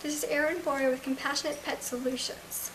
This is Erin Boyer with Compassionate Pet Solutions.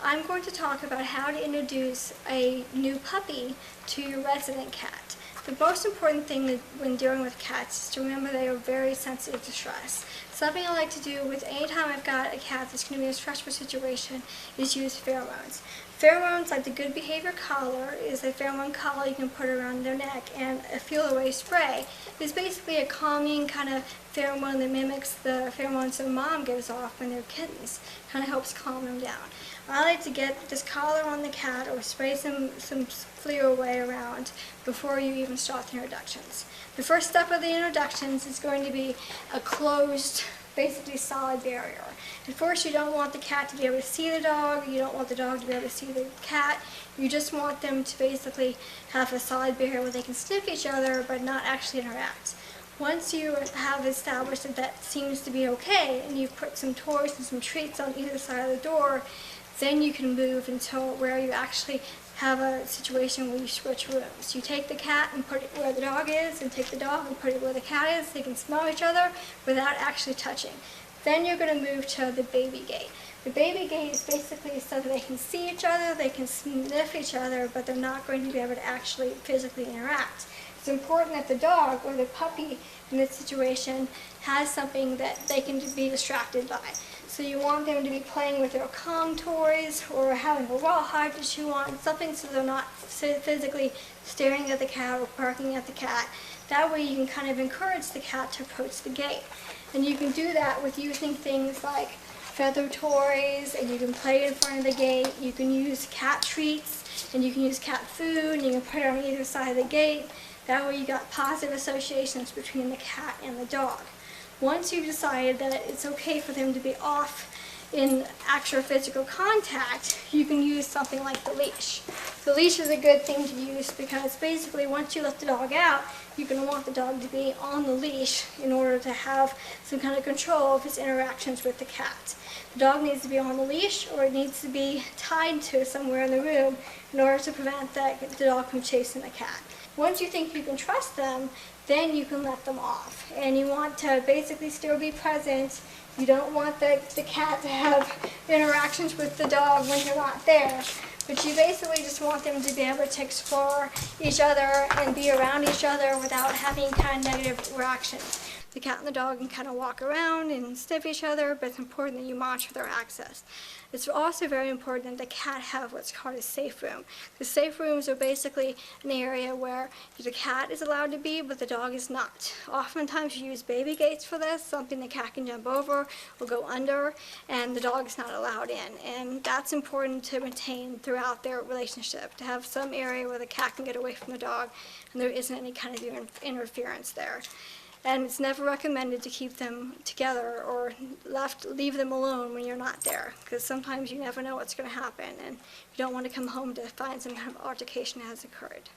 I'm going to talk about how to introduce a new puppy to your resident cat. The most important thing when dealing with cats is to remember they are very sensitive to stress. Something I like to do with anytime I've got a cat that's going to be in a stressful situation is use pheromones. Pheromones, like the Good Behavior Collar, is a pheromone collar you can put around their neck, and a Feel Away spray is basically a calming kind of pheromone that mimics the pheromones that mom gives off when they're kittens. Kind of helps calm them down. I like to get this collar on the cat or spray some Feel Away around before you even start the introductions. The first step of the introductions is going to be a closed, basically solid barrier. At first you don't want the cat to be able to see the dog, you don't want the dog to be able to see the cat, you just want them to basically have a solid barrier where they can sniff each other but not actually interact. Once you have established that that seems to be okay and you've put some toys and some treats on either side of the door, then you can move until where you actually have a situation where you switch rooms. You take the cat and put it where the dog is, and take the dog and put it where the cat is. They can smell each other without actually touching. Then you're going to move to the baby gate. The baby gate is basically so that they can see each other, they can sniff each other, but they're not going to be able to actually physically interact. It's important that the dog or the puppy in this situation has something that they can be distracted by. So you want them to be playing with their Kong toys or having a rawhide to chew on, something so they're not physically staring at the cat or barking at the cat. That way you can kind of encourage the cat to approach the gate. And you can do that with using things like feather toys, and you can play in front of the gate. You can use cat treats, and you can use cat food, and you can put it on either side of the gate. That way you got positive associations between the cat and the dog. Once you've decided that it's okay for them to be off in actual physical contact, you can use something like the leash. The leash is a good thing to use because basically once you let the dog out, you're going to want the dog to be on the leash in order to have some kind of control of his interactions with the cat. The dog needs to be on the leash, or it needs to be tied to somewhere in the room in order to prevent the dog from chasing the cat. Once you think you can trust them, then you can let them off. And you want to basically still be present. You don't want the cat to have interactions with the dog when you're not there. But you basically just want them to be able to explore each other and be around each other without having kind of negative reactions. The cat and the dog can kind of walk around and sniff each other, but it's important that you monitor their access. It's also very important that the cat have what's called a safe room. The safe rooms are basically an area where the cat is allowed to be, but the dog is not. Oftentimes you use baby gates for this, something the cat can jump over or go under, and the dog is not allowed in. And that's important to maintain throughout their relationship, to have some area where the cat can get away from the dog and there isn't any kind of interference there. And it's never recommended to keep them together or leave them alone when you're not there, because sometimes you never know what's going to happen and you don't want to come home to find some kind of altercation has occurred.